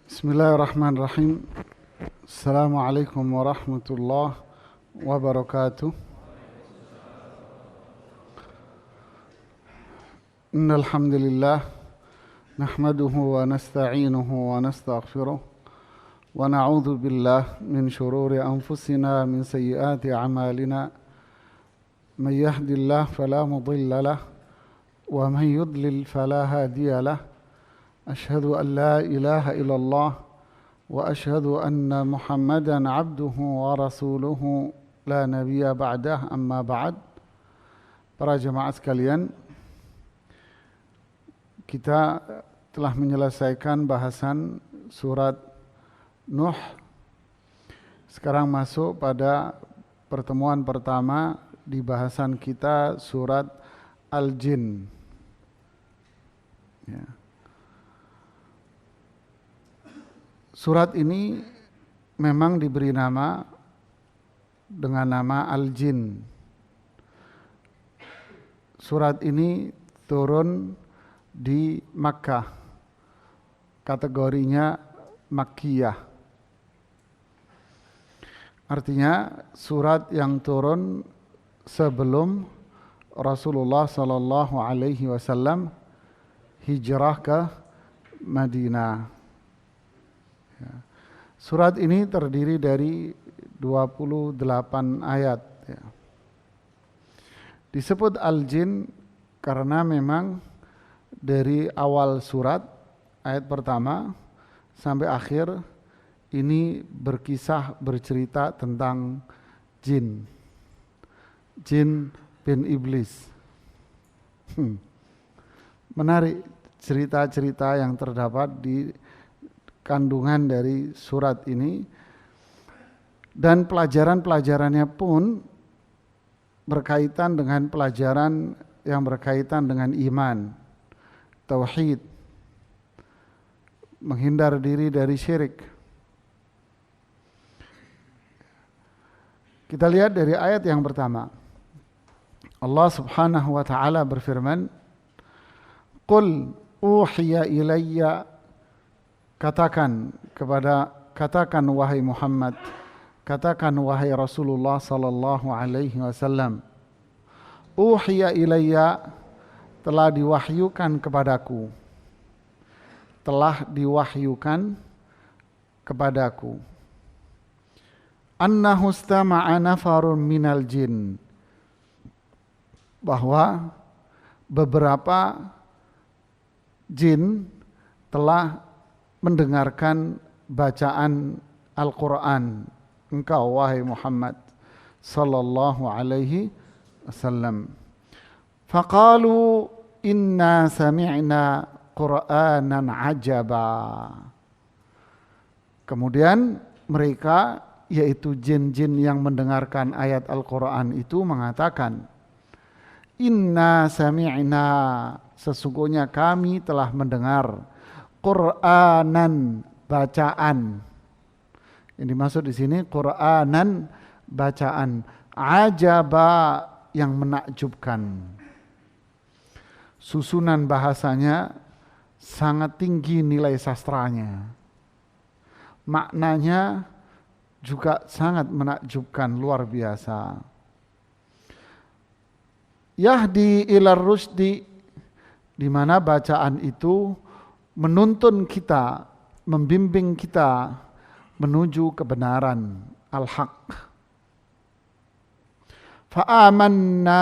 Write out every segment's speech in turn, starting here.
Bismillahirrahmanirrahim. Assalamualaikum warahmatullahi wabarakatuh. Innal hamdalillah nahmaduhu wa nasta'inuhu wa nastaghfiruh wa na'udzu billahi min shururi anfusina min sayyiati a'malina. May yahdihillahu fala mudilla lahu wa man yudlil fala hadiya lahu. Ashhadu an la ilaha illallah wa ashhadu anna Muhammadan abduhu wa rasuluhu la nabiyya ba'dah, amma ba'd. Para jemaah sekalian, kita telah menyelesaikan bahasan surat Nuh. Sekarang masuk pada pertemuan pertama di bahasan kita, surat Al-Jin. Ya. Surat ini memang diberi nama dengan nama Al-Jin. Surat ini turun di Makkah. Kategorinya Makkiyah. Artinya surat yang turun sebelum Rasulullah sallallahu alaihi wasallam hijrah ke Madinah. Ya. Surat ini terdiri dari 28 ayat. Ya. Disebut Al-Jin karena memang dari awal surat, ayat pertama sampai akhir, ini bercerita tentang jin. Jin bin iblis. Menarik cerita-cerita yang terdapat di kandungan dari surat ini, dan pelajaran-pelajarannya pun berkaitan dengan pelajaran yang berkaitan dengan iman, tauhid, menghindar diri dari syirik. Kita lihat dari ayat yang pertama. Allah Subhanahu wa taala berfirman, "Qul uhiya ilayya", katakan wahai Muhammad, katakan wahai Rasulullah sallallahu alaihi wasallam, uhiya ilayya, telah diwahyukan kepadaku, annahu istama'a nafarun minal jin, bahwa beberapa jin telah mendengarkan bacaan Al-Quran engkau wahai Muhammad sallallahu alaihi wasallam. Faqalu inna sami'na Qur'anan ajaba. Kemudian mereka, yaitu jin-jin yang mendengarkan ayat Al-Quran itu, mengatakan, inna sami'na, sesungguhnya kami telah mendengar Qur'anan, bacaan. Yang dimaksud di sini Qur'anan, bacaan, ajaba, yang menakjubkan. Susunan bahasanya sangat tinggi nilai sastranya. Maknanya juga sangat menakjubkan, luar biasa. Yahdi ilar rusdi, di mana bacaan itu menuntun kita, membimbing kita menuju kebenaran, al-haq. Fa'amanna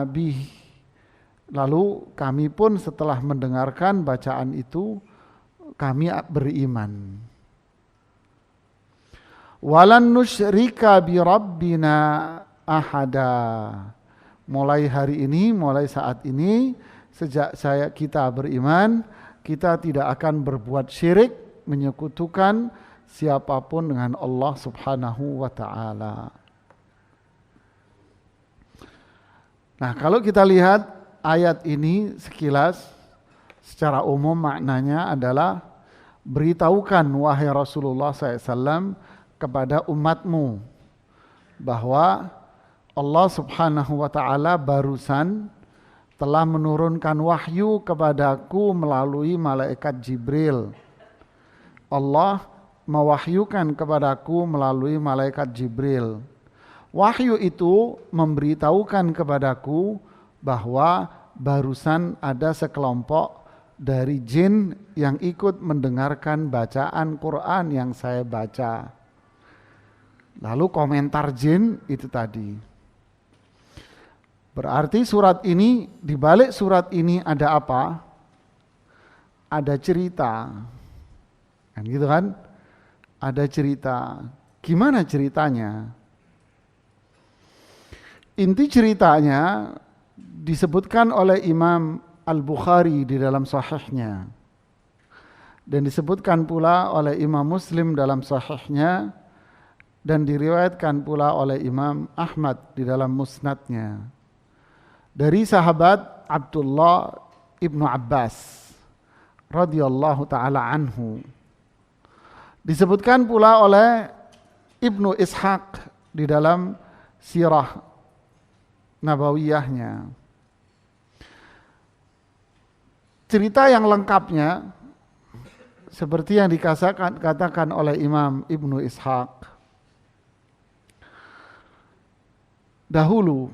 bih, lalu kami pun setelah mendengarkan bacaan itu, kami beriman. Walan nusyrika bi rabbina ahada, mulai hari ini, mulai saat ini, sejak kita beriman, kita tidak akan berbuat syirik, menyekutukan siapapun dengan Allah Subhanahu wa ta'ala. Nah, kalau kita lihat ayat ini sekilas, secara umum maknanya adalah, beritahukan wahai Rasulullah SAW kepada umatmu bahwa Allah Subhanahu wa ta'ala barusan telah menurunkan wahyu kepadaku melalui malaikat Jibril Allah mewahyukan kepadaku melalui malaikat Jibril. Wahyu itu memberitahukan kepadaku bahwa barusan ada sekelompok dari jin yang ikut mendengarkan bacaan Quran yang saya baca. Lalu komentar jin itu tadi. Berarti surat ini, di balik surat ini ada apa? Ada cerita. Kan gitu kan? Ada cerita. Gimana ceritanya? Inti ceritanya disebutkan oleh Imam Al-Bukhari di dalam sahihnya. Dan disebutkan pula oleh Imam Muslim dalam sahihnya. Dan diriwayatkan pula oleh Imam Ahmad di dalam musnadnya. Dari sahabat Abdullah ibnu Abbas radhiyallahu ta'ala anhu. Disebutkan pula oleh Ibnu Ishaq di dalam sirah nabawiyahnya. Cerita yang lengkapnya seperti yang dikatakan oleh Imam Ibnu Ishaq. Dahulu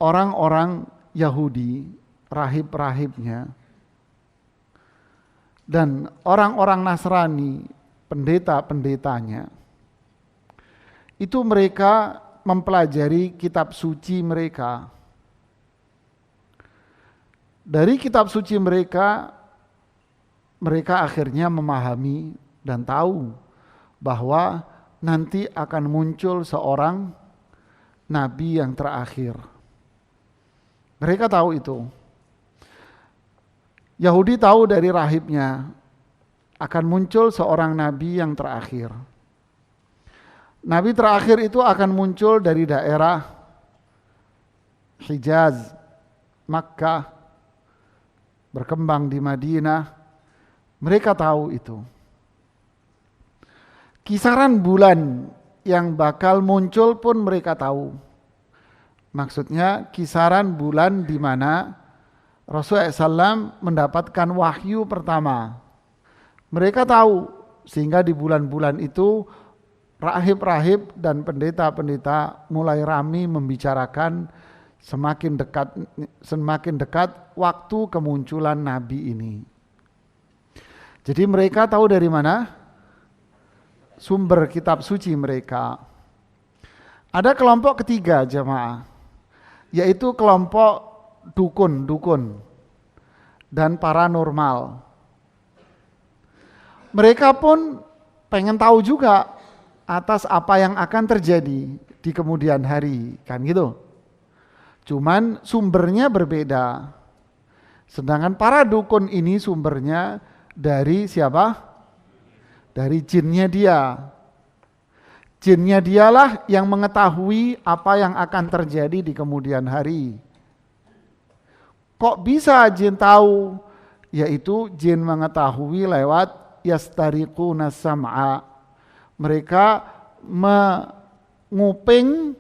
orang-orang Yahudi, rahib-rahibnya, dan orang-orang Nasrani, pendeta-pendetanya, itu mereka mempelajari kitab suci mereka. Dari kitab suci mereka, mereka akhirnya memahami dan tahu bahwa nanti akan muncul seorang nabi yang terakhir. Mereka tahu itu. Yahudi tahu dari rahibnya akan muncul seorang nabi yang terakhir. Nabi terakhir itu akan muncul dari daerah Hijaz, Makkah, berkembang di Madinah. Mereka tahu itu. Kisaran bulan yang bakal muncul pun mereka tahu. Maksudnya kisaran bulan di mana Rasulullah SAW mendapatkan wahyu pertama. Mereka tahu, sehingga di bulan-bulan itu rahib-rahib dan pendeta-pendeta mulai ramai membicarakan semakin dekat waktu kemunculan Nabi ini. Jadi mereka tahu dari mana? Sumber kitab suci mereka. Ada kelompok ketiga jemaah, yaitu kelompok dukun-dukun dan paranormal. Mereka pun pengen tahu juga atas apa yang akan terjadi di kemudian hari, kan gitu. Cuman sumbernya berbeda. Sedangkan para dukun ini sumbernya dari siapa? Dari jinnya dia. Jinnya dialah yang mengetahui apa yang akan terjadi di kemudian hari. Kok bisa jin tahu? Yaitu jin mengetahui lewat yastariquna sam'a. Mereka menguping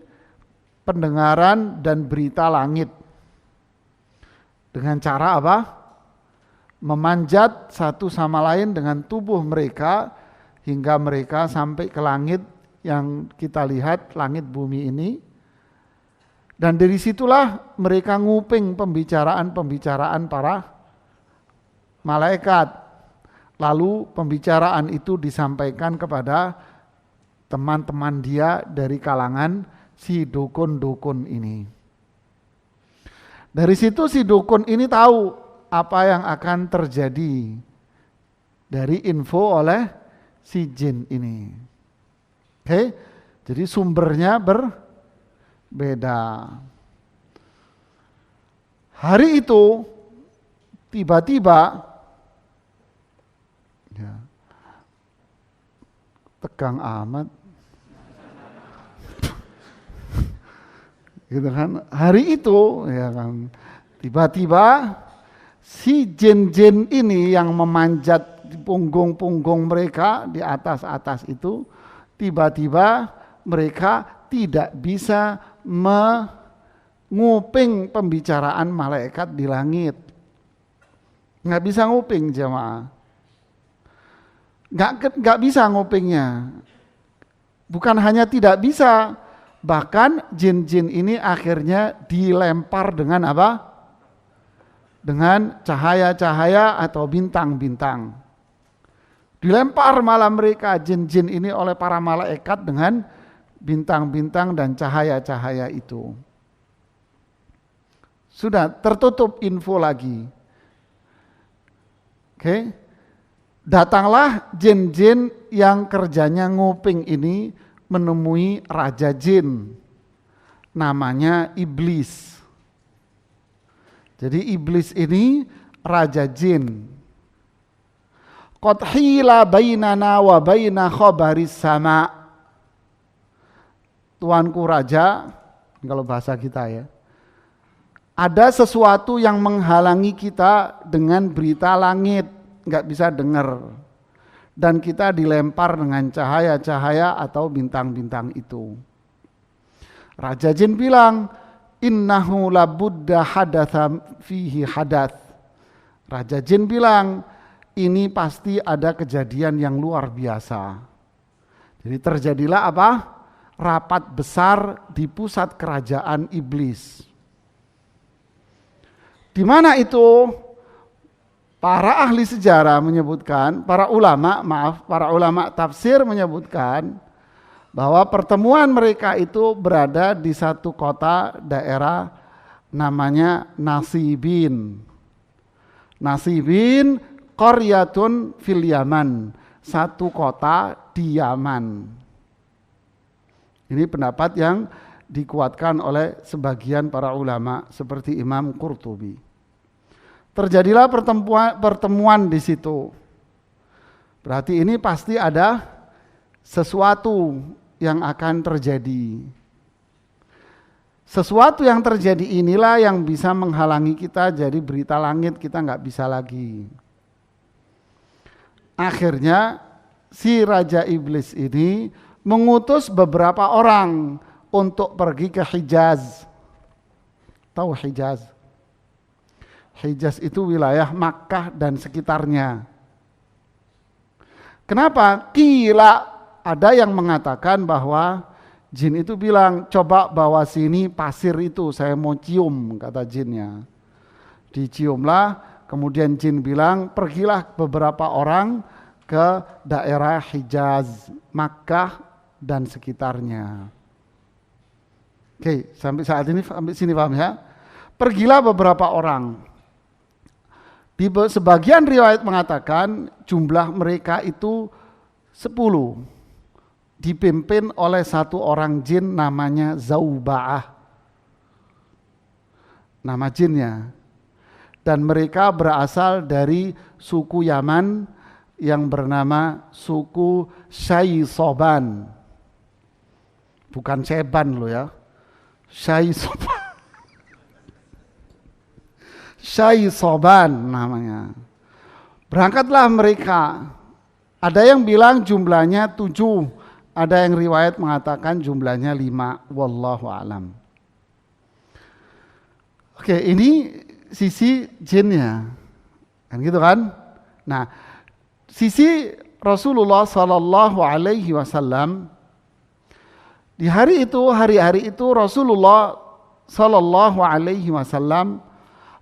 pendengaran dan berita langit. Dengan cara apa? Memanjat satu sama lain dengan tubuh mereka hingga mereka sampai ke langit yang kita lihat, langit bumi ini. Dan dari situlah mereka nguping pembicaraan-pembicaraan para malaikat. Lalu pembicaraan itu disampaikan kepada teman-teman dia dari kalangan si dukun-dukun ini. Dari situ si dukun ini tahu apa yang akan terjadi dari info oleh si jin ini. Oke, jadi sumbernya berbeda. Hari itu tiba-tiba ya, tegang amat. Gitu kan? Hari itu ya kan, tiba-tiba si jin-jin ini yang memanjat di punggung-punggung mereka di atas-atas itu, tiba-tiba mereka tidak bisa menguping pembicaraan malaikat di langit. Nggak bisa nguping jemaah. nggak bisa ngupingnya. Bukan hanya tidak bisa, bahkan jin-jin ini akhirnya dilempar dengan apa? Dengan cahaya-cahaya atau bintang-bintang. Dilempar malah mereka jin-jin ini oleh para malaikat dengan bintang-bintang dan cahaya-cahaya itu. Sudah tertutup info lagi. Oke. Datanglah jin-jin yang kerjanya nguping ini menemui raja jin. Namanya iblis. Jadi iblis ini raja jin. Qad hila bainana wa baina khabaris sama. Tuanku raja, kalau bahasa kita ya. Ada sesuatu yang menghalangi kita dengan berita langit. Nggak bisa dengar, dan kita dilempar dengan cahaya-cahaya atau bintang-bintang itu. Raja jin bilang, innahu labudda hadatha fihi hadath. Raja jin bilang, ini pasti ada kejadian yang luar biasa. Jadi terjadilah apa? Rapat besar di pusat kerajaan iblis. Di mana itu? Para ahli sejarah menyebutkan, para ulama tafsir menyebutkan bahwa pertemuan mereka itu berada di satu kota daerah namanya Nasibin. Nasibin qaryatun fil Yaman, satu kota di Yaman. Ini pendapat yang dikuatkan oleh sebagian para ulama seperti Imam Qurtubi. Terjadilah pertemuan di situ. Berarti ini pasti ada sesuatu yang akan terjadi. Sesuatu yang terjadi inilah yang bisa menghalangi kita, jadi berita langit kita nggak bisa lagi. Akhirnya si Raja Iblis ini mengutus beberapa orang untuk pergi ke Hijaz. Tahu Hijaz? Hijaz itu wilayah Makkah dan sekitarnya. Kenapa? Kila ada yang mengatakan bahwa jin itu bilang, coba bawa sini pasir itu, saya mau cium, kata jinnya. Diciumlah, kemudian jin bilang, pergilah beberapa orang ke daerah Hijaz, Makkah dan sekitarnya. Oke, sampai saat ini, sampai sini paham ya? Pergilah beberapa orang. Di sebagian riwayat mengatakan jumlah mereka itu 10. Dipimpin oleh satu orang jin namanya Zauba'ah. Nama jinnya. Dan mereka berasal dari suku Yaman yang bernama suku Syaisoban. Bukan Seban loh ya. Syaisoban. Syaisoban namanya. Berangkatlah mereka. Ada yang bilang jumlahnya 7, ada yang riwayat mengatakan jumlahnya 5. Wallahu alam. Oke, ini sisi jinnya. Kan gitu kan? Nah, sisi Rasulullah sallallahu alaihi wasallam di hari itu Rasulullah sallallahu alaihi wasallam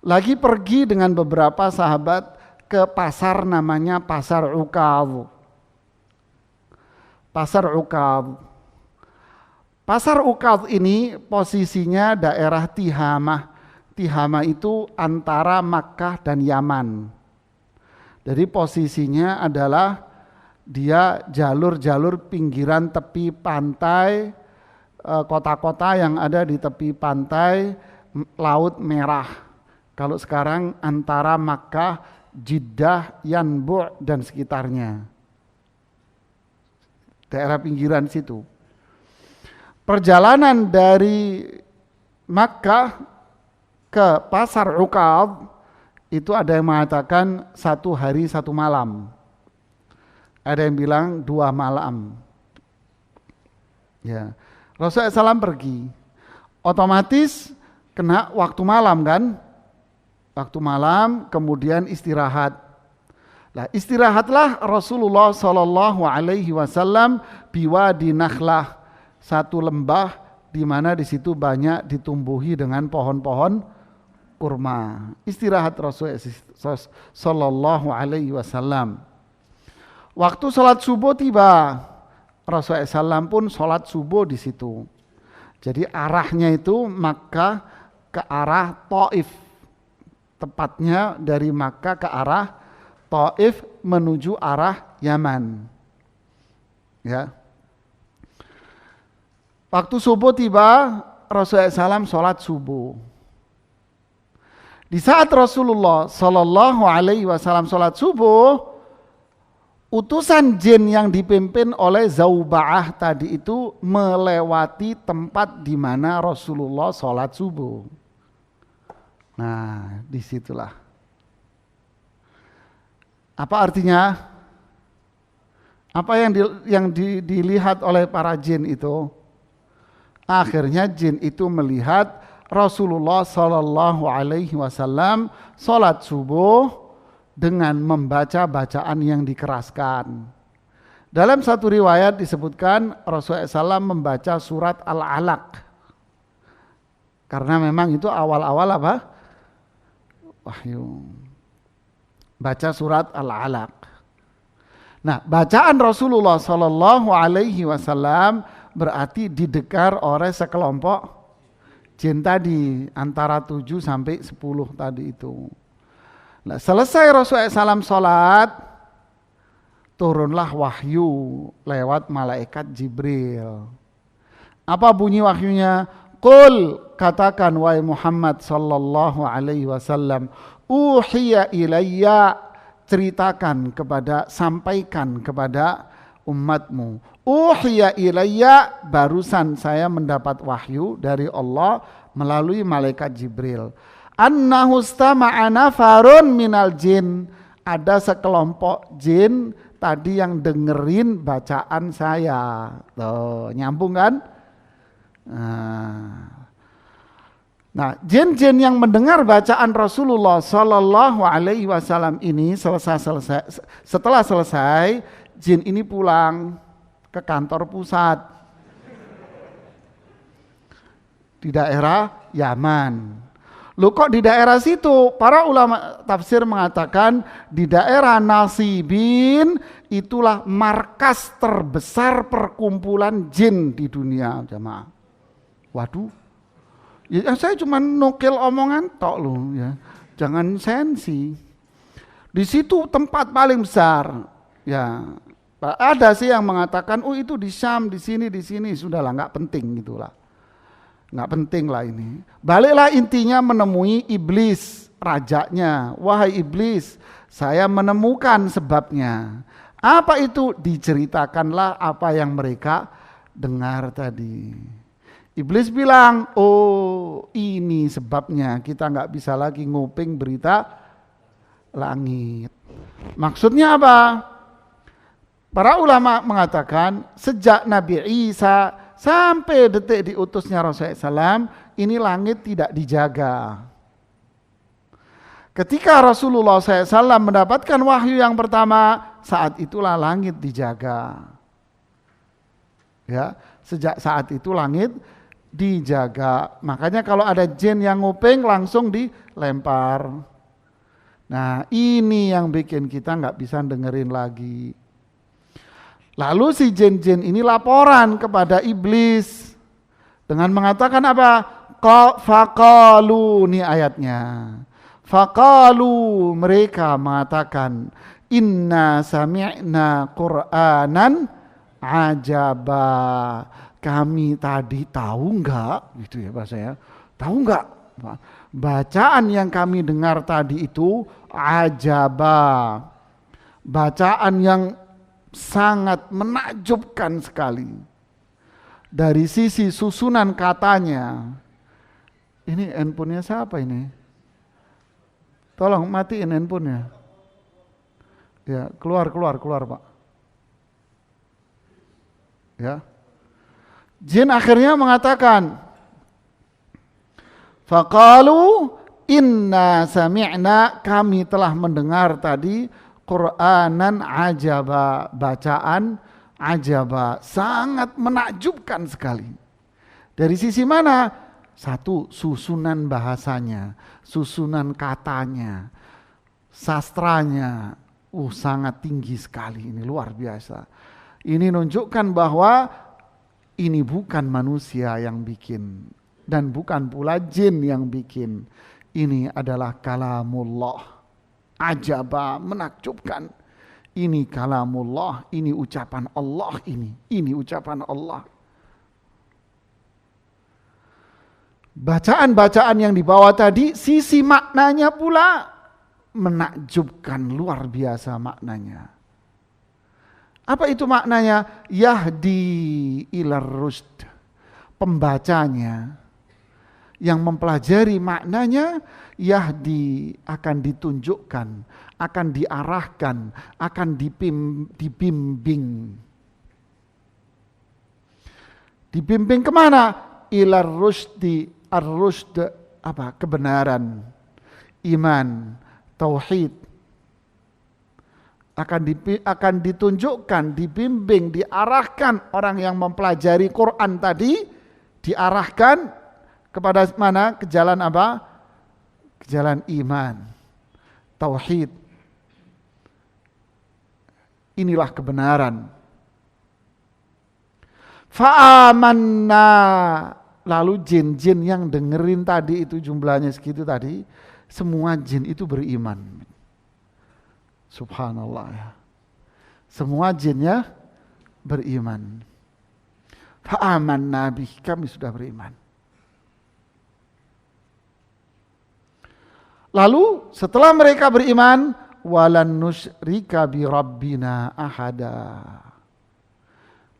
lagi pergi dengan beberapa sahabat ke pasar namanya Pasar Uqadh. Pasar Uqadh. Pasar Uqadh ini posisinya daerah Tihamah. Tihamah itu antara Makkah dan Yaman. Jadi posisinya adalah dia jalur-jalur pinggiran tepi pantai, kota-kota yang ada di tepi pantai Laut Merah. Kalau sekarang antara Makkah, Jeddah, Yanbu' dan sekitarnya. Daerah pinggiran situ. Perjalanan dari Makkah ke Pasar Uqadh itu ada yang mengatakan 1 hari 1 malam. Ada yang bilang 2 malam. Ya. Rasulullah SAW pergi. Otomatis kena waktu malam kan? Waktu malam kemudian istirahat. Nah, istirahatlah Rasulullah Shallallahu Alaihi Wasallam biwadi Nakhlah, satu lembah di mana di situ banyak ditumbuhi dengan pohon-pohon kurma. Istirahat Rasulullah Shallallahu Alaihi Wasallam. Waktu sholat subuh tiba, Rasulullah SAW pun sholat subuh di situ. Jadi arahnya itu Makkah ke arah Taif, tepatnya dari Makkah ke arah Taif menuju arah Yaman. Ya. Waktu subuh tiba, Rasulullah SAW sholat subuh. Di saat Rasulullah Sallallahu Alaihi Wasallam sholat subuh, utusan jin yang dipimpin oleh Zauba'ah tadi itu melewati tempat di mana Rasulullah sholat subuh. Nah, disitulah. Apa artinya? Apa yang dilihat oleh para jin itu? Akhirnya jin itu melihat Rasulullah Sallallahu Alaihi Wasallam sholat subuh dengan membaca bacaan yang dikeraskan. Dalam satu riwayat disebutkan Rasulullah SAW membaca surat Al-Alaq. Karena memang itu awal-awal apa? Wahyu. Baca surat Al-Alaq. Nah, bacaan Rasulullah Sallallahu Alaihi Wasallam berarti didengar oleh sekelompok jin tadi, antara 7 sampai 10 tadi itu. Nah, selesai Rasulullah SAW sholat, turunlah wahyu lewat malaikat Jibril. Apa bunyi wahyunya? Qul, katakan wahai Muhammad Sallallahu Alaihi Wasallam, uhiya ilayya, ceritakan kepada, sampaikan kepada umatmu. Uhiya ilayya, barusan saya mendapat wahyu dari Allah melalui malaikat Jibril. Annahu istama'a nafarun minal jin, ada sekelompok jin tadi yang dengerin bacaan saya. Tuh, nyambung kan? Nah, jin-jin yang mendengar bacaan Rasulullah Sallallahu Alaihi Wasallam ini setelah selesai, jin ini pulang ke kantor pusat di daerah Yaman. Loh, kok di daerah situ? Para ulama tafsir mengatakan di daerah Nasibin itulah markas terbesar perkumpulan jin di dunia, jamaah. Waduh. Ya, saya cuma nukil omongan tok loh ya. Jangan sensi. Di situ tempat paling besar. Ya. Ada sih yang mengatakan, "Oh, itu di Syam, di sini, sudahlah, enggak penting gitulah." Enggak penting lah ini. Baliklah intinya menemui iblis, rajanya. Wahai iblis, saya menemukan sebabnya. Apa itu? Diceritakanlah apa yang mereka dengar tadi. Iblis bilang, oh ini sebabnya kita nggak bisa lagi nguping berita langit. Maksudnya apa? Para ulama mengatakan sejak Nabi Isa sampai detik diutusnya Rasulullah SAW, ini langit tidak dijaga. Ketika Rasulullah SAW mendapatkan wahyu yang pertama, saat itulah langit dijaga. Ya, sejak saat itu langit dijaga. Makanya kalau ada jin yang nguping langsung dilempar. Nah, ini yang bikin kita nggak bisa dengerin lagi. Lalu si jin-jin ini laporan kepada iblis dengan mengatakan apa? Faqalu, ini ayatnya. Faqalu, mereka mengatakan, inna sami'na Qur'anan ajaba. Kami tadi tahu enggak, gitu ya bahasanya, tahu enggak? Bacaan yang kami dengar tadi itu ajaba. Bacaan yang sangat menakjubkan sekali. Dari sisi susunan katanya. Ini handphonenya siapa ini? Tolong matiin handphonenya. Ya, keluar Pak. Ya. Jin akhirnya mengatakan, faqalu inna sami'na, kami telah mendengar tadi Qur'anan ajaba, bacaan ajaba, sangat menakjubkan sekali. Dari sisi mana? Satu, susunan bahasanya, susunan katanya, sastranya, sangat tinggi sekali, ini luar biasa. Ini menunjukkan bahwa ini bukan manusia yang bikin dan bukan pula jin yang bikin. Ini adalah kalamullah. Ajaba, menakjubkan. Ini kalamullah, ini ucapan Allah ini ucapan Allah. Bacaan-bacaan yang dibawa tadi, sisi maknanya pula menakjubkan, luar biasa maknanya. Apa itu maknanya? Yahdi ilar rusd. Pembacanya yang mempelajari maknanya, Yahdi akan ditunjukkan, akan diarahkan, akan dibimbing. Dibimbing kemana? Ilar rusdi, ar-rusd apa? Kebenaran, iman, tauhid. Akan ditunjukkan, dibimbing, diarahkan orang yang mempelajari Quran tadi, diarahkan kepada mana? Ke jalan apa? Jalan iman, tauhid. Inilah kebenaran. Fa'amanna, lalu jin-jin yang dengerin tadi itu jumlahnya segitu tadi, semua jin itu beriman. Subhanallah ya. Semua jinnya beriman. Fa'amanna bih, kami sudah beriman. Lalu setelah mereka beriman, walan nusyrika bi rabbina ahada.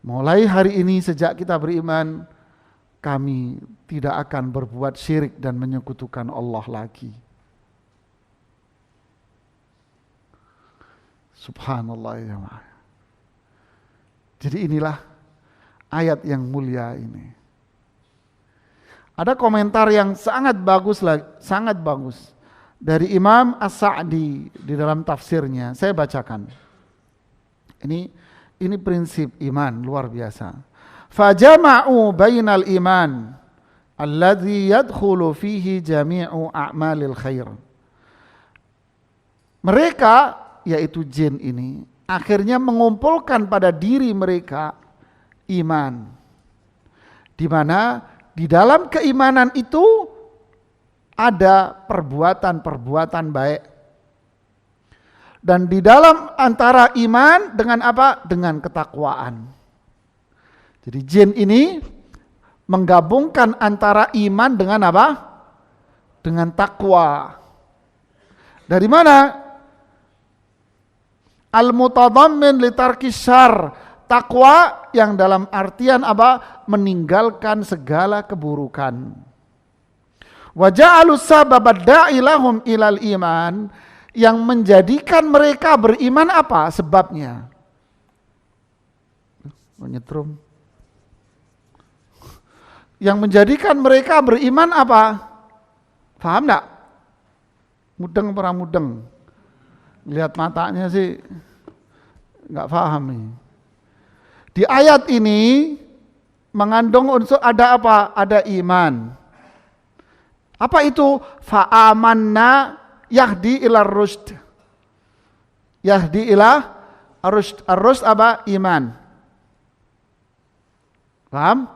Mulai hari ini sejak kita beriman, kami tidak akan berbuat syirik dan menyekutukan Allah lagi. Subhanallah ya. Jadi inilah ayat yang mulia ini. Ada komentar yang sangat bagus dari Imam As-Sa'di di dalam tafsirnya. Saya bacakan. Ini prinsip iman luar biasa. Fajama'u bainal iman alladhi yadkhulu fihi jami'u a'malil khair. Mereka, yaitu jin ini, akhirnya mengumpulkan pada diri mereka iman. Di mana di dalam keimanan itu ada perbuatan-perbuatan baik. Dan di dalam antara iman dengan apa? Dengan ketakwaan. Jadi jin ini menggabungkan antara iman dengan apa? Dengan takwa. Dari mana? Al-mutadammin litarkis syarr. Takwa yang dalam artian apa? Meninggalkan segala keburukan. Wa ja'alus sababad da'i lahum ilal iman, yang menjadikan mereka beriman apa sebabnya? Menyetrum. Yang menjadikan mereka beriman apa? Paham enggak? Mudeng para mudeng. Lihat matanya sih enggak paham nih. Di ayat ini mengandung unsur ada apa? Ada iman. Apa itu? Fa'amanna yahdi ila rusd. Yahdi ila rusd. Rusd apa? Iman. Paham?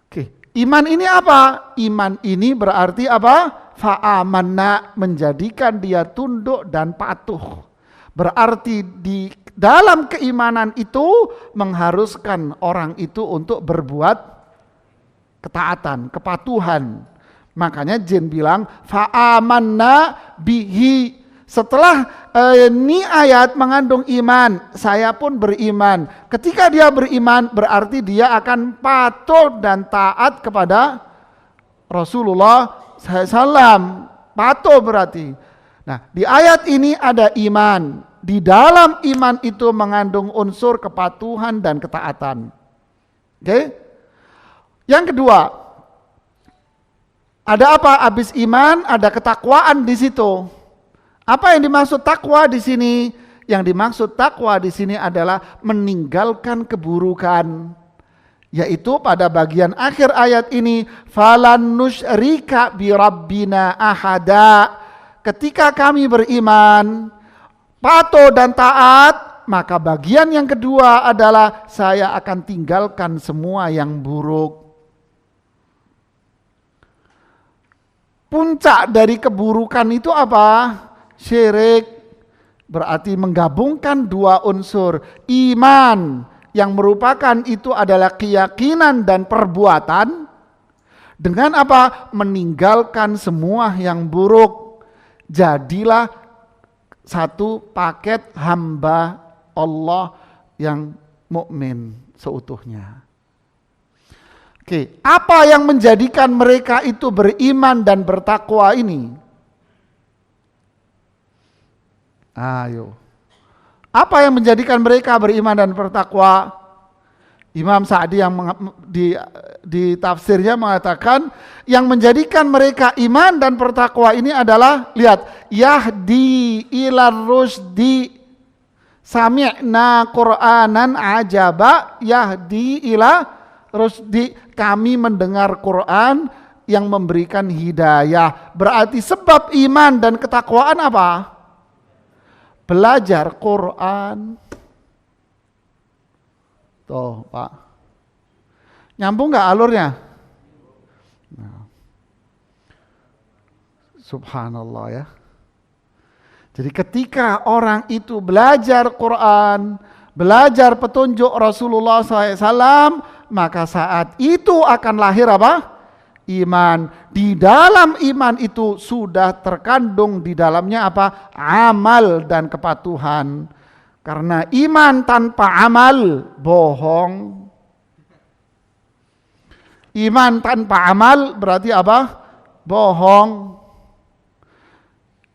Oke. Iman ini apa? Iman ini berarti apa? Fa'amanna, menjadikan dia tunduk dan patuh. Berarti di dalam keimanan itu mengharuskan orang itu untuk berbuat ketaatan, kepatuhan. Makanya jin bilang fa'amanna bihi. Setelah ini ayat mengandung iman, saya pun beriman. Ketika dia beriman berarti dia akan patuh dan taat kepada Rasulullah SAW. Patuh berarti. Nah, di ayat ini ada iman. Di dalam iman itu mengandung unsur kepatuhan dan ketaatan. Oke? Yang kedua, ada apa? Habis iman ada ketakwaan di situ. Apa yang dimaksud takwa di sini? Yang dimaksud takwa di sini adalah meninggalkan keburukan. Yaitu pada bagian akhir ayat ini, falan nusyrika bi rabbina ahada. Ketika kami beriman, patuh dan taat, maka bagian yang kedua adalah saya akan tinggalkan semua yang buruk. Puncak dari keburukan itu apa? Syirik. Berarti menggabungkan dua unsur. Iman yang merupakan itu adalah keyakinan dan perbuatan. Dengan apa? Meninggalkan semua yang buruk. Jadilah satu paket hamba Allah yang mukmin seutuhnya. Oke, apa yang menjadikan mereka itu beriman dan bertakwa ini? Ayo. Apa yang menjadikan mereka beriman dan bertakwa? Imam Sa'di yang di tafsirnya mengatakan yang menjadikan mereka iman dan bertakwa ini adalah, lihat, yahdi ilar rusdi, sami'na Qur'anan ajaba yahdi ila rusdi, kami mendengar Quran yang memberikan hidayah. Berarti sebab iman dan ketakwaan apa? Belajar Quran. Tuh Pak, nyambung gak alurnya? Nah. Subhanallah ya. Jadi ketika orang itu belajar Quran, belajar petunjuk Rasulullah SAW, maka saat itu akan lahir apa? Iman. Di dalam iman itu sudah terkandung di dalamnya apa? Amal dan kepatuhan. Karena iman tanpa amal bohong. Iman tanpa amal berarti apa? Bohong.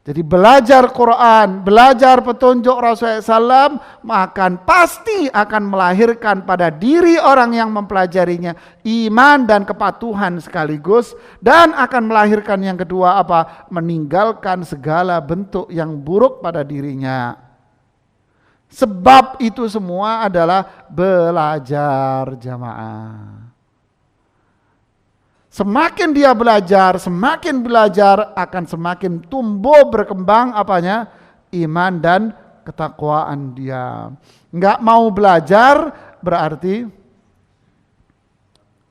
Jadi belajar Quran, belajar petunjuk Rasulullah SAW, maka pasti akan melahirkan pada diri orang yang mempelajarinya iman dan kepatuhan sekaligus, dan akan melahirkan yang kedua apa? Meninggalkan segala bentuk yang buruk pada dirinya. Sebab itu semua adalah belajar jamaah. Semakin dia belajar, semakin belajar akan semakin tumbuh berkembang apanya? Iman dan ketakwaan dia. Enggak mau belajar berarti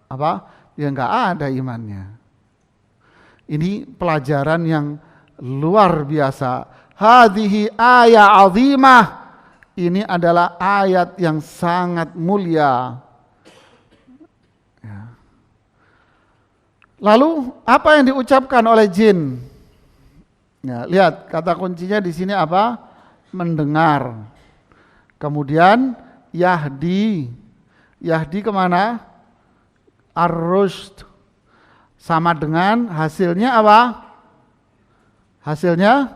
apa? Ya enggak ada imannya. Ini pelajaran yang luar biasa. Hadhihi ayat azimah. Ini adalah ayat yang sangat mulia. Ya. Lalu apa yang diucapkan oleh jin? Ya, lihat kata kuncinya di sini apa? Mendengar. Kemudian yahdi. Yahdi kemana? Ar-rusyd. Sama dengan hasilnya apa? Hasilnya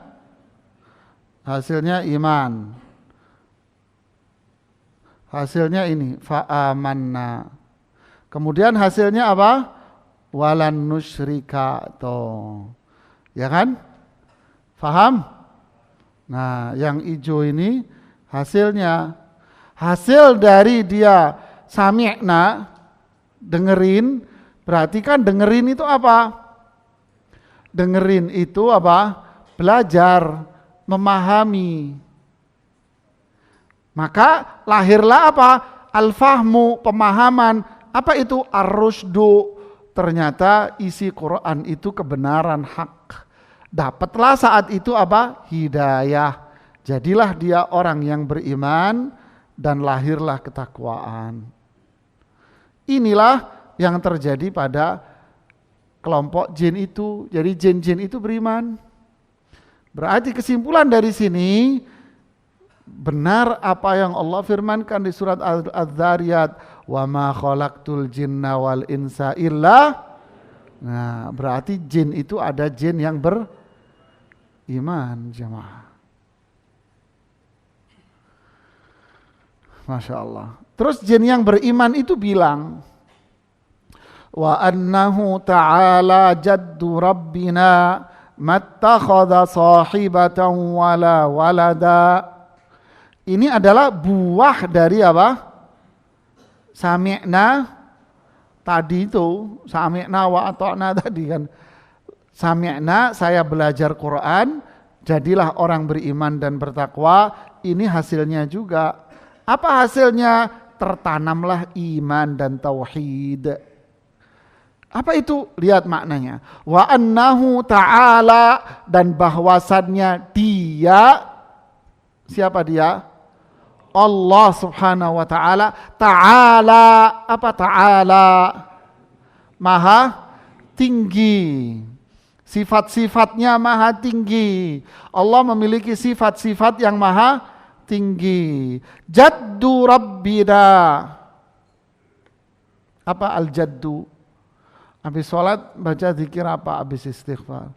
iman. Hasilnya ini fa'amanna. Kemudian hasilnya apa? Walan nusyrika. Ya kan? Faham? Nah, yang hijau ini hasilnya. Hasil dari dia sami'na, dengerin, berarti kan dengerin itu apa? Dengerin itu apa? Belajar, memahami. Maka lahirlah apa? Al-fahmu, pemahaman. Apa itu? Ar-rusdu. Ternyata isi Quran itu kebenaran hak. Dapatlah saat itu apa? Hidayah. Jadilah dia orang yang beriman dan lahirlah ketakwaan. Inilah yang terjadi pada kelompok jin itu. Jadi jin-jin itu beriman. Berarti kesimpulan dari sini, benar apa yang Allah firmankan di surat Az-Zariyat, wa ma khalaqtul jinna wal insa illa. Nah, berarti jin itu ada jin yang beriman, jemaah. Masya Allah. Terus jin yang beriman itu bilang, wa annahu ta'ala jaddu rabbina, mattakhadha sahibatan wala walada. Ini adalah buah dari apa? Sami'na tadi itu, sami'na wa ata'na tadi kan. Sami'na, saya belajar Quran, jadilah orang beriman dan bertakwa. Ini hasilnya juga. Apa hasilnya? Tertanamlah iman dan tauhid. Apa itu? Lihat maknanya. Wa annahu ta'ala, dan bahwasannya dia, siapa dia? Allah subhanahu wa ta'ala. Ta'ala, apa ta'ala? Maha tinggi. Sifat-sifatnya maha tinggi. Allah memiliki sifat-sifat yang maha tinggi. Jaddu Rabbina. Apa al-jaddu? Habis sholat baca zikir apa? Habis istighfar.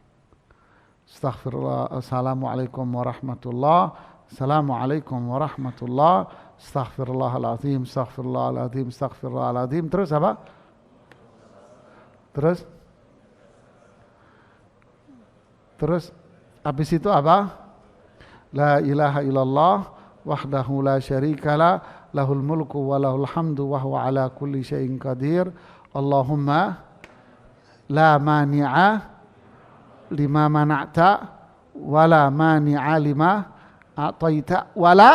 Astaghfirullah. Assalamualaikum warahmatullahi. Assalamualaikum warahmatullah. Astaghfirullahaladzim, astaghfirullahaladzim, astaghfirullahaladzim. Terus apa? Terus habis itu apa? La ilaha illallah wahdahu la syarikalah, lahul mulku wa lahul hamdu wa huwa ala kulli syai'in qadir. Allahumma la mani'a lima mana'ta wa la mani'a lima a'taita wa la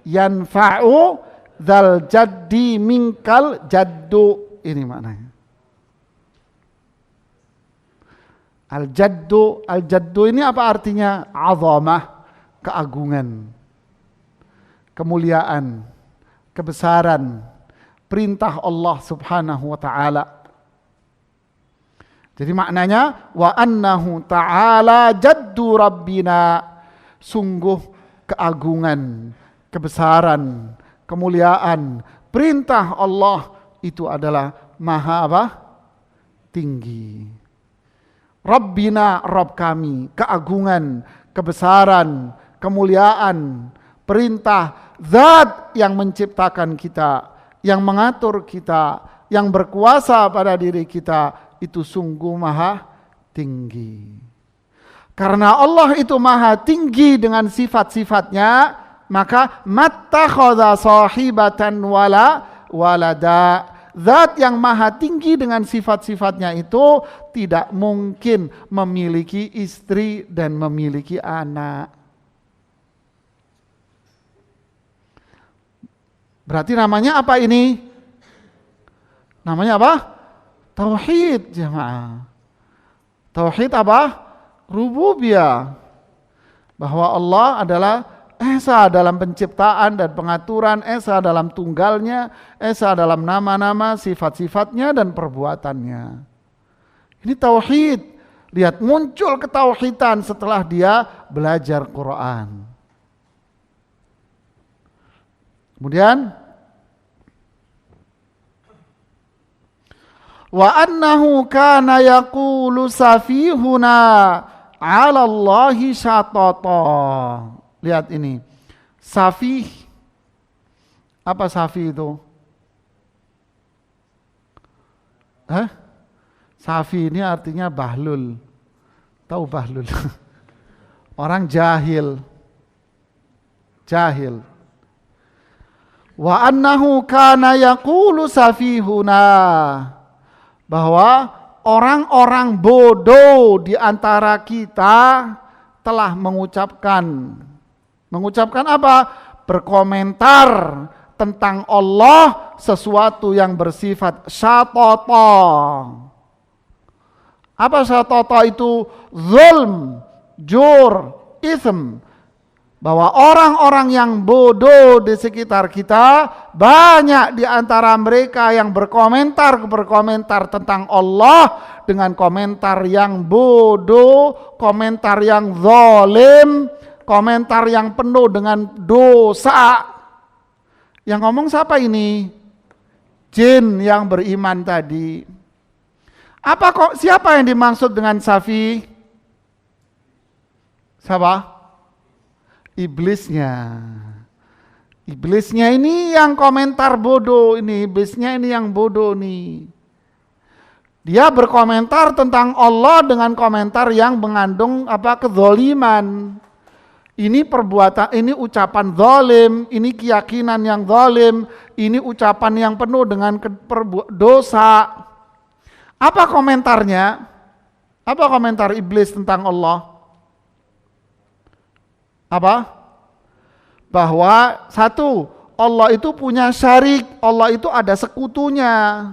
yanfa'u dzal jaddi minkal jaddu. Ini maknanya. Al-jaddu ini apa artinya? Azamah, keagungan, kemuliaan, kebesaran, perintah Allah subhanahu wa ta'ala. Jadi maknanya, wa annahu ta'ala jaddu rabbina, sungguh keagungan, kebesaran, kemuliaan, perintah Allah itu adalah maha apa? Tinggi. Rabbina, Rabb kami, keagungan, kebesaran, kemuliaan, perintah, zat yang menciptakan kita, yang mengatur kita, yang berkuasa pada diri kita, itu sungguh maha tinggi. Karena Allah itu maha tinggi dengan sifat-sifatnya, maka mattakhadha sahibatan wala walada. Zat yang maha tinggi dengan sifat-sifatnya itu tidak mungkin memiliki istri dan memiliki anak. Berarti namanya apa ini? Namanya apa? Tauhid, jemaah. Tauhid apa? Rububiyah. Bahwa Allah adalah Esa dalam penciptaan dan pengaturan, Esa dalam tunggalnya, Esa dalam nama-nama, sifat-sifatnya dan perbuatannya. Ini tauhid. Lihat, muncul ketauhidan setelah dia belajar Quran. Kemudian wa annahu kana yaqulu safihuna 'ala Allahi syatata. Lihat ini. Safih. Apa safih itu? Safih ini artinya bahlul. Tahu bahlul? Orang jahil. Jahil. Wa annahu kana yaqulu safihuna. Bahwa orang-orang bodoh di antara kita telah mengucapkan apa? Berkomentar tentang Allah sesuatu yang bersifat syatata. Apa syatata itu? Zulm, jur, ism. Bahwa orang-orang yang bodoh di sekitar kita, banyak di antara mereka yang berkomentar tentang Allah dengan komentar yang bodoh, komentar yang zalim, komentar yang penuh dengan dosa. Yang ngomong siapa ini? Jin yang beriman tadi. Siapa yang dimaksud dengan safi? Siapa? Iblisnya. Iblisnya ini yang komentar bodoh ini, iblisnya ini yang bodoh nih. Dia berkomentar tentang Allah dengan komentar yang mengandung kezaliman. Ini perbuatan, ini ucapan zalim, ini keyakinan yang zalim, ini ucapan yang penuh dengan dosa. Apa komentarnya? Apa komentar iblis tentang Allah? Apa? Bahwa satu, Allah itu punya syarik, Allah itu ada sekutunya.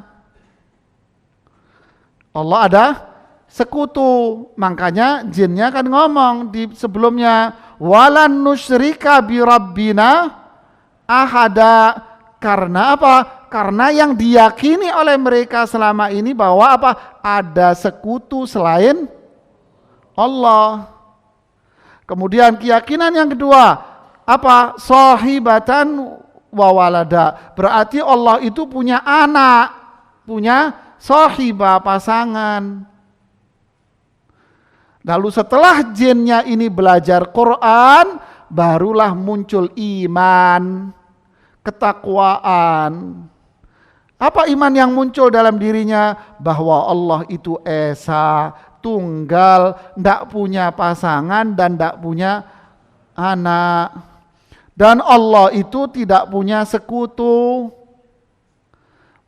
Allah ada sekutu, makanya jinnya kan ngomong di sebelumnya, walan nusyrika bi rabbina ahada. Karena apa? Karena yang diyakini oleh mereka selama ini bahwa apa? Ada sekutu selain Allah. Kemudian keyakinan yang kedua, apa? Sahibatan wa walada. Berarti Allah itu punya anak, punya sahibah, pasangan. Lalu setelah jinnya ini belajar Quran, barulah muncul iman, ketakwaan. Apa iman yang muncul dalam dirinya? Bahwa Allah itu esa, tunggal, ndak punya pasangan dan ndak punya anak. Dan Allah itu tidak punya sekutu.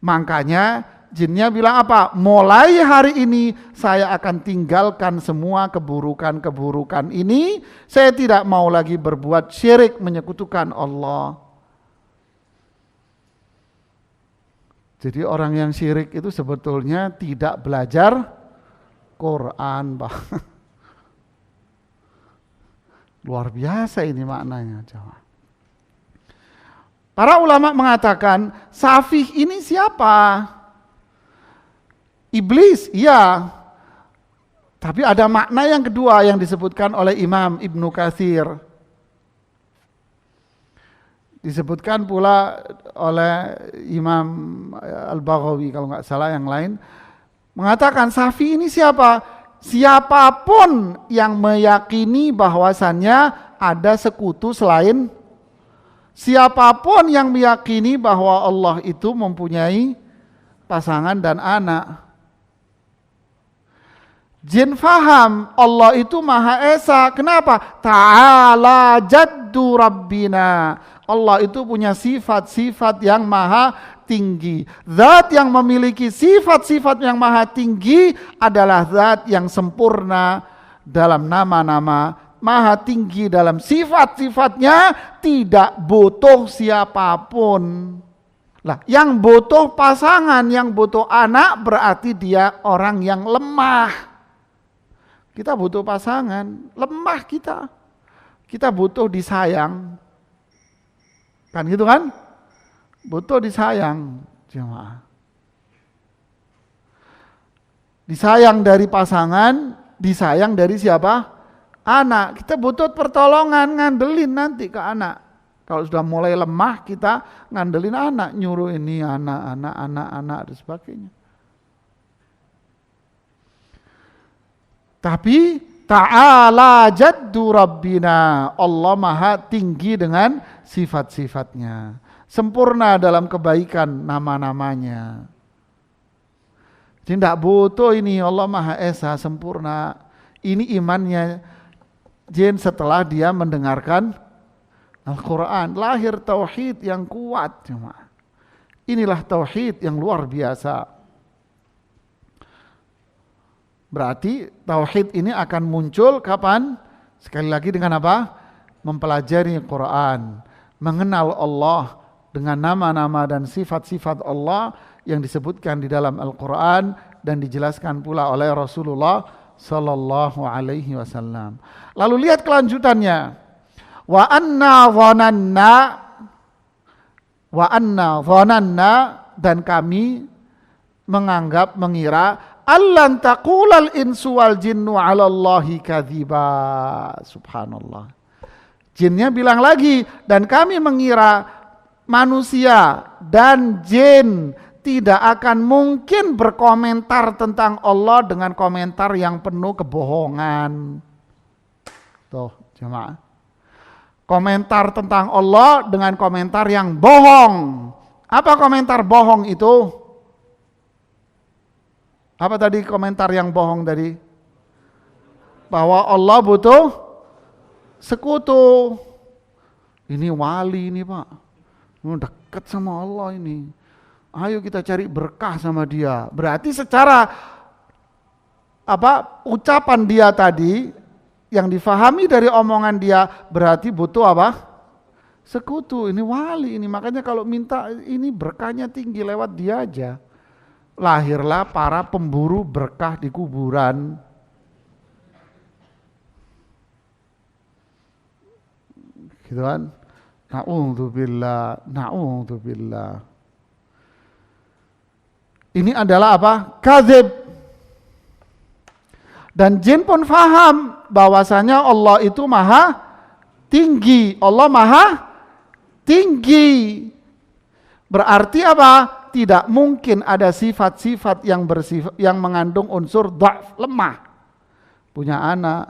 Makanya jinnya bilang apa? Mulai hari ini saya akan tinggalkan semua keburukan-keburukan ini. Saya tidak mau lagi berbuat syirik, menyekutukan Allah. Jadi orang yang syirik itu sebetulnya tidak belajar Quran, Pak. Luar biasa ini maknanya, jemaah. Para ulama mengatakan, Safih ini siapa? Iblis, iya. Tapi ada makna yang kedua yang disebutkan oleh Imam Ibnu Katsir. Disebutkan pula oleh Imam Al-Baghawi kalau nggak salah, yang lain mengatakan Safih ini siapa? Siapapun yang meyakini bahwasannya ada sekutu selain, siapapun yang meyakini bahwa Allah itu mempunyai pasangan dan anak. Jin faham Allah itu Maha Esa. Kenapa? Ta'ala jaddu Rabbina. Allah itu punya sifat-sifat yang maha tinggi. Zat yang memiliki sifat-sifat yang maha tinggi adalah zat yang sempurna dalam nama-nama, maha tinggi dalam sifat-sifatnya, tidak butuh siapapun. Lah, yang butuh pasangan, yang butuh anak berarti dia orang yang lemah. Kita butuh pasangan, lemah kita. Kita butuh disayang. Kan gitu kan? Butuh disayang, jemaah. Disayang dari pasangan, disayang dari siapa? Anak. Kita butuh pertolongan, ngandelin nanti ke anak. Kalau sudah mulai lemah, kita ngandelin anak, nyuruh ini anak dan sebagainya. Tapi Ta'ala jaddu Rabbina, Allah maha tinggi dengan sifat-sifatnya, sempurna dalam kebaikan nama-namanya. Jadi tidak butuh ini, Allah maha esa, sempurna. Ini imannya jin setelah dia mendengarkan Al-Quran, lahir tauhid yang kuat. Inilah tauhid yang luar biasa. Berarti tauhid ini akan muncul kapan? Sekali lagi dengan apa? Mempelajari Quran, mengenal Allah dengan nama-nama dan sifat-sifat Allah yang disebutkan di dalam Al-Quran dan dijelaskan pula oleh Rasulullah Sallallahu Alaihi Wasallam. Lalu lihat kelanjutannya. Wa anna dhananna, dan kami mengira allan taqulal insu wal jinnu 'ala Allahi kadziba. Subhanallah. Jinnya bilang lagi, dan kami mengira manusia dan jin tidak akan mungkin berkomentar tentang Allah dengan komentar yang penuh kebohongan. Tuh, jemaah. Komentar tentang Allah dengan komentar yang bohong. Apa komentar bohong itu? Apa tadi komentar yang bohong tadi? Bahwa Allah butuh sekutu. Ini wali ini Pak. Dekat sama Allah ini. Ayo kita cari berkah sama dia. Berarti secara ucapan dia tadi yang difahami dari omongan dia berarti butuh apa? Sekutu. Ini wali ini. Makanya kalau minta ini berkahnya tinggi lewat dia aja. Lahirlah para pemburu berkah di kuburan. Gitu kan? Na'udzubillah. Ini adalah apa? Kadzib. Dan jin pun faham bahwasanya Allah itu maha tinggi. Allah maha tinggi. Berarti apa? Tidak mungkin ada sifat-sifat yang mengandung unsur dha'f, lemah. Punya anak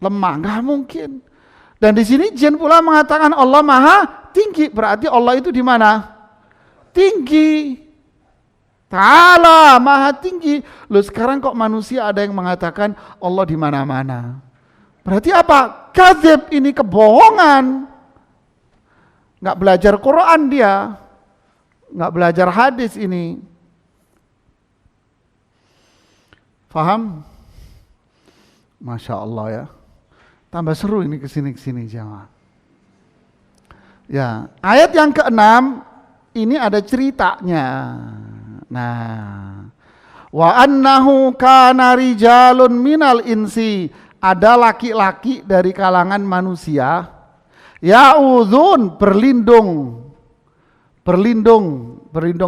lemah, nggak mungkin. Dan di sini jin pula mengatakan Allah maha tinggi. Berarti Allah itu di mana? Tinggi. Ta'ala maha tinggi. Loh sekarang kok manusia ada yang mengatakan Allah di mana-mana. Berarti apa? Kadzib, ini kebohongan. Nggak belajar Quran dia. Nggak belajar hadis ini. Faham? Masya Allah ya. Tambah seru ini kesini jamaah. Ya, ayat yang ke-6 ini ada ceritanya. Nah, wa annahu kana rijalun minal insi, ada laki-laki dari kalangan manusia, ya'udhun, berlindung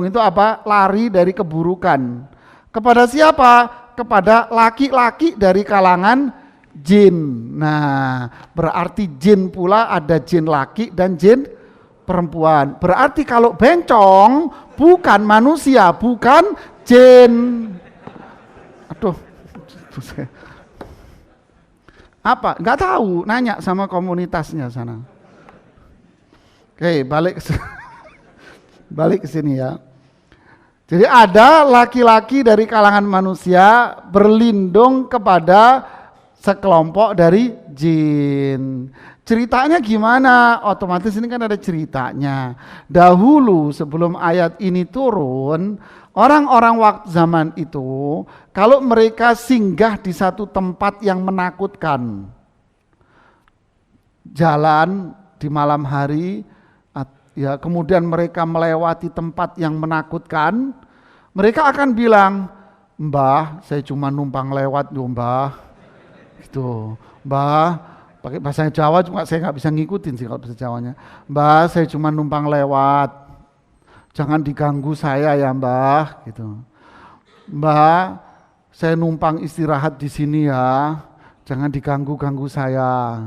itu apa? Lari dari keburukan. Kepada siapa? Kepada laki-laki dari kalangan jin. Nah, berarti jin pula ada jin laki dan jin perempuan. Berarti kalau bencong bukan manusia, bukan jin. Aduh. Apa? Enggak tahu, nanya sama komunitasnya sana. Oke, balik ke sini ya. Jadi ada laki-laki dari kalangan manusia berlindung kepada sekelompok dari jin. Ceritanya gimana? Otomatis ini kan ada ceritanya. Dahulu sebelum ayat ini turun, orang-orang waktu zaman itu kalau mereka singgah di satu tempat yang menakutkan, jalan di malam hari, ya kemudian mereka melewati tempat yang menakutkan, mereka akan bilang, "Mbah, saya cuma numpang lewat loh, Mbah." Gitu, Mbah, pakai bahasa Jawa cuma saya nggak bisa ngikutin sih kalau bahasa Jawanya. Mbah, saya cuma numpang lewat, jangan diganggu saya ya Mbah, gitu. Mbah, saya numpang istirahat di sini ya, jangan diganggu-ganggu saya.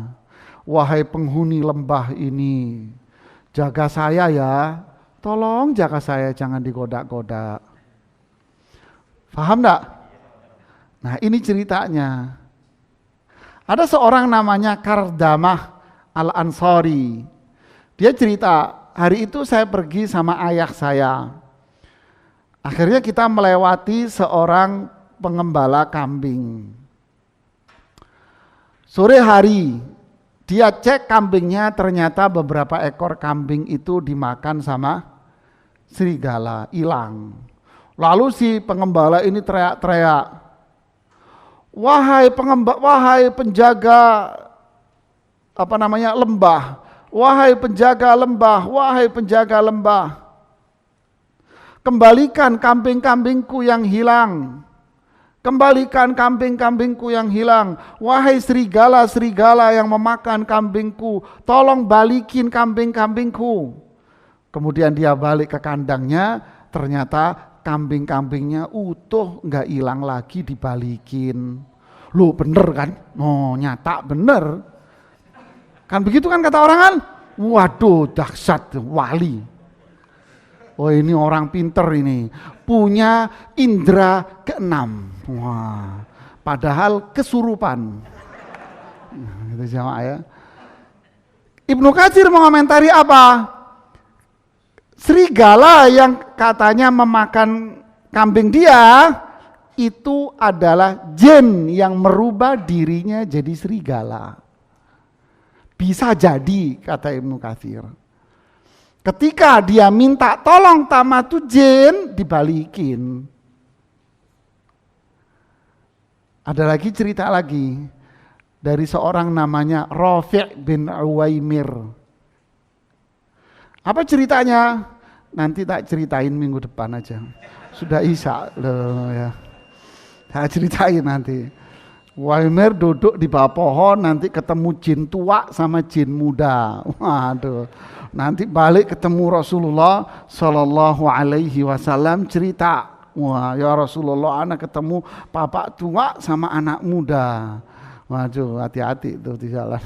Wahai penghuni lembah ini, jaga saya ya, tolong jaga saya, jangan digoda-goda. Paham enggak? Nah ini ceritanya. Ada seorang namanya Kardamah Al-Ansari. Dia cerita, hari itu saya pergi sama ayah saya. Akhirnya kita melewati seorang pengembala kambing. Sore hari, dia cek kambingnya, ternyata beberapa ekor kambing itu dimakan sama serigala, hilang. Lalu si pengembala ini teriak-teriak, wahai penjaga lembah, wahai penjaga lembah, wahai penjaga lembah, kembalikan kambing-kambingku yang hilang, kembalikan kambing-kambingku yang hilang, wahai serigala-serigala yang memakan kambingku, tolong balikin kambing-kambingku. Kemudian dia balik ke kandangnya, ternyata kambing-kambingnya utuh, nggak hilang lagi, dibalikin. Loh bener kan? Oh nyata bener. Kan begitu kan kata orang kan? Waduh dahsyat, wali. Oh ini orang pinter ini, punya indera keenam. Wah, padahal kesurupan. Gitu jamaah ya. Ibnu Katsir mengomentari apa? Serigala yang katanya memakan kambing dia, itu adalah jin yang merubah dirinya jadi serigala. Bisa jadi, kata Ibnu Katsir. Ketika dia minta tolong tamatu jin, dibalikin. Ada lagi cerita lagi dari seorang namanya Rafi' bin Uwaimir. Apa ceritanya? Nanti tak ceritain minggu depan aja. Sudah Isya loh ya. Saya ceritain nanti. Uwaimir duduk di bawah pohon, nanti ketemu jin tua sama jin muda. Waduh. Nanti balik ketemu Rasulullah Sallallahu Alaihi Wasallam cerita. Wah ya Rasulullah, anak ketemu papa tua sama anak muda. Waduh, hati-hati tuh di jalan.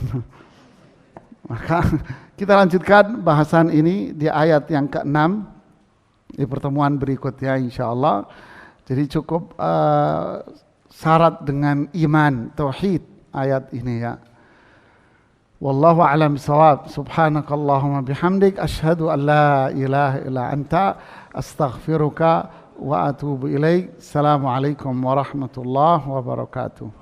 Maka kita lanjutkan bahasan ini di ayat yang ke-6 di pertemuan berikutnya insya-Allah. Jadi cukup syarat dengan iman, tauhid ayat ini ya. Wallahu a'lam bishawab. Subhanakallahumma bihamdik asyhadu an la ilaha illa anta astaghfiruka wa atubu ilaik. Assalamualaikum warahmatullahi wabarakatuh.